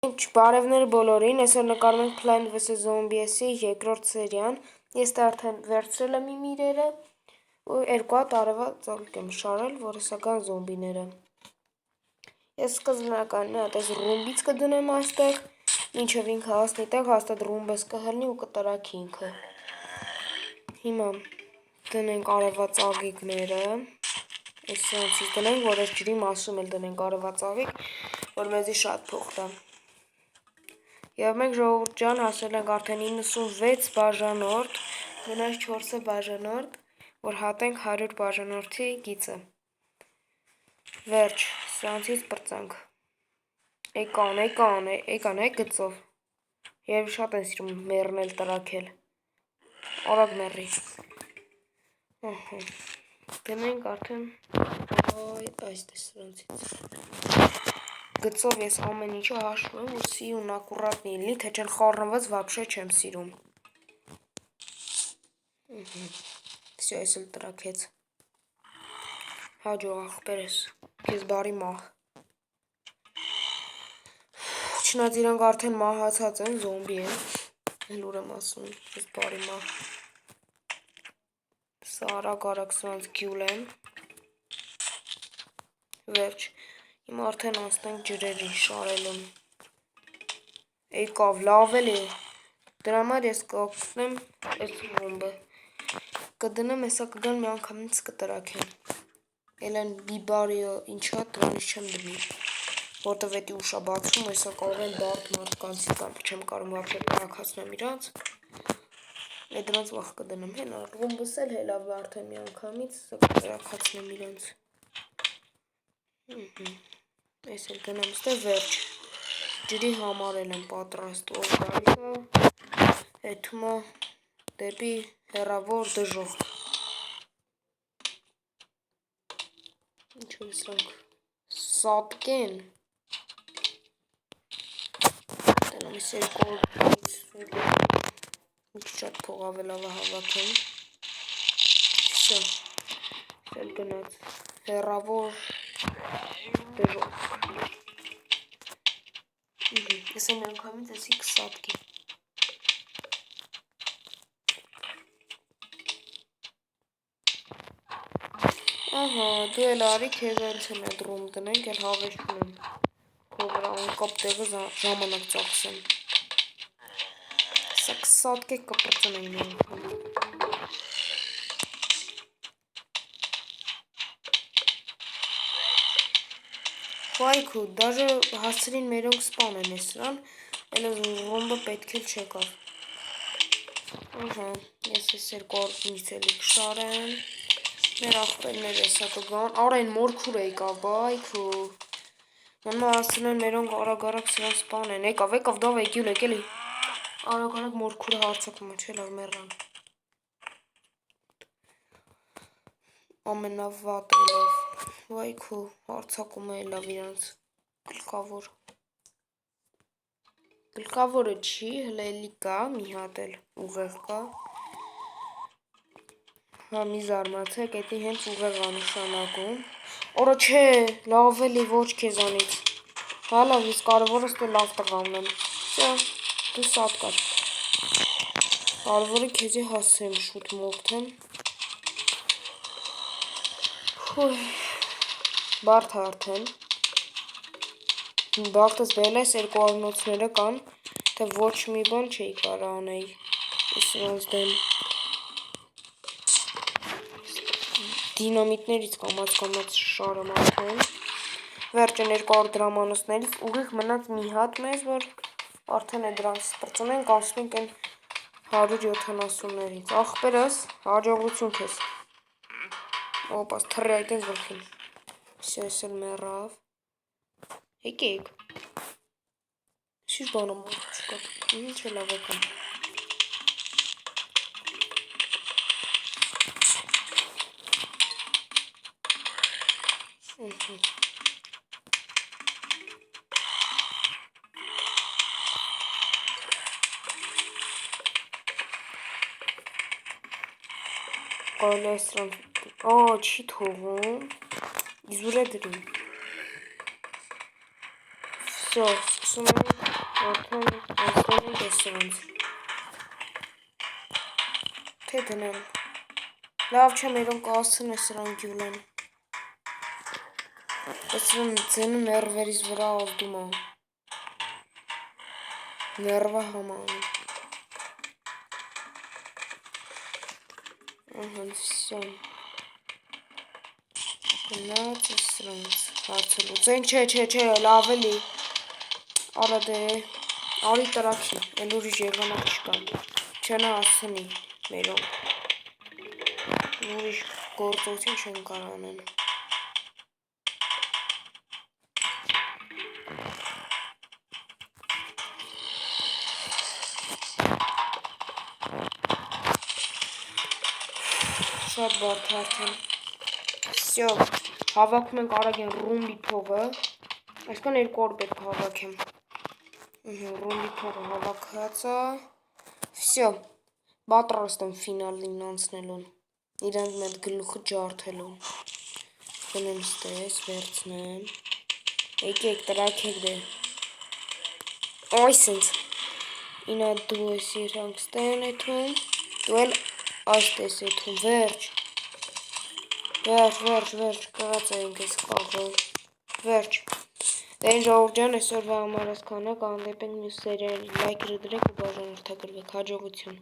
Բարևներ բոլորին, այսօր նկարում ենք Plant vs Zombies-ի երկրորդ սերիան։ Ես դա արդեն վերցրել եմ իմ իրերը ու երկու հատ արևած ծաղիկ եմ շարել, որը սական զոմբիները։ Ես սկզբնականն է, այդպես ռումբից կդնեմ այստեղ, մինչև ինքը հասնի տեղ, հաստատ ռումբս կհլնի ու կտրակի ինքը։ Հիմա դնենք արևած ծաղիկները, այս սրանցից դնենք, որ այս ջրի մասում էլ դնենք արևած ծաղիկ, որ մեզի շատ փող տա։ Եվ մենք ժողովուրդ ջան հասել ենք արդեն 96 բաժանորդ, մնաց 4 բաժանորդ, որ հատենք 100 բաժանորդի գիծը։ Վերջ, սրանցից պրծանք։ Էկան, գծով։ Եվ շատ են սիրում մեռնել տրակել։ Օրակ մեռի։ Դնենք արդեն այստեղ սրանցից։ Գծով ես ամեն ինչը հաշվում եմ ու սիրուն ակուրատնի լինի, թե չեն խառնված վաբշե չեմ սիրում։ Всё, այս էլ տրակեց։ Հաջող ախպերս, քեզ բարի մահ։ Չնայած իրանք արդեն մահացած են, զոմբի են, լուր եմ ասում, քեզ բարի մահ։ Սա արագ սրանց գյուլ եմ։ Վերջ, հիմա արդեն անցնենք ջրերի շարելուն։ Եկավ, լավ էլի։ Դրա համար ես կօգնեմ այս ռումբը։ Կդնեմ, հեսա կգան մի անգամից կտրակեն։ Էլ են բիբարիո ինչա դրանից չեմ դնի։ Որտև էդի ուշա բացում, հեսա կարող են բարդ մարդկանցի կամ չեմ կարող վաբշե տրակացնեմ իրանց։ Այդ դրանց վախ կդնեմ, հենա ռումբս էլ հելավ արդեն մի անգամից, կտրակացնեմ իրանց։ Այս էլ դնեմ ստե վերջ, ջրի համար էլ եմ պատրաստ, ով գալիքա, հետումա դեպի հեռավոր դժողք։ Ինչով սրանք սատկեն, դենամ ես մի շատ փող ավելավա հավաքեմ, սա, էլ գնաց, հեռավոր դժողք, ես եմ անգամից էսի կսատկի։ Ահա, դու էլ արի քեզ էլ այդ ռում տնենք, էլ հավես չունեմ, քո վրա անկապ տեղը ժամանակ ծախսեմ։ Սա կսատկեք կպրծնեմ մի անգամ։ Վայքու, դաժը հասցրին մերոնք սպանեն է սրան, էլ ռումբը պետք էլ չեկավ։ Ահա, ես ես երկու արդնից էլի կշարեմ, մեր աղպերներ եսա կգան, արեն մորքուր է եկավ, բայքու, մանմա հասցրին մերոնք արագ սրան սպանեն, եկավ, դավ է գյուլ եք էլի, արագ մորքուրը հարցակում է, չէ լավ մերան։ Ամենավատ է լավ, վայքու, հարցակում է լավ իրանց, գլկավորը չի, հլելի կա, մի հատ էլ ուղեղ կա, հա մի զարմացեք, էդի հենց ուղեղ անուշանակում, օրը չէ, լավ էլի ոչ կեզանից, հա լավ, ես կարևորը ստե լավ տղամն եմ, դու սատ կար, կարևորը կեզի հասցրեմ շուտ մոգթեմ, բարդ արդեն, բաղթս բել ես երկու արնոցները կան, թե ոչ մի բան չէի կար անեի, սրանց դեմ, դինամիտներից կամաց շարում արդեն, վերջն 200 դրամանոցներից ուղիղ մնաց մի հատ մեզ, որ արդեն է դրանց պրծունենք, ասնենք են 170-ներից, աղպերս, հաջողություն կեզ, ոպաս թրի այդ ենք վրխին, ես էլ մերավ, եկեք, շիշ բանում չկատ, ինչ է լավ եկան, Կոյլ է սրանք, չի թողում, իզուր է դրում, Всё, սկսում ենք Արդեն ասել ենք ես սրանց։ Թե դնեմ։ Լավ չէ մերոն կասցն է սրան գյուլեն։ Սրան ձենը ներվերից վրա ազդում է։ Ներվա համան։ Ահա, всё։ Գնաց սրանց հարցելուց։ Չէ, լավ էլի։ Արա դե, արի տրակի, էլ ուրիշ եղանակ չկա։ Չնա ասցնի մերոն։ Ուրիշ գործողություն չեն կարող անեն։ Շատ բարդ արդեն։ Всё, հավաքում ենք արագ են ռումբի փողը։ Այսքան 2 օր պետք է հավաքեմ։ Ռումբի փողը հավաքած է։ Всё, պատրաստ եմ ֆինալին անցնելուն։ Իրանք մեծ գլուխը ջարդելուն։ Գնեմ ստես, վերցնեմ։ Եկեք տրակեք դե։ Այսինց։ Ինա դու ես իրանք ստեն էթում։ Դու էլ այստես էթում, վերջ, կրած ենք ես խաղը, վերջ, դե ինչ ժողովուրդ ջան, այսօրվա համար այսքանը, կհանդիպենք մյուս սերիայի, լայքերը դրեք ու բաժանորդագրվեք, հաջողություն։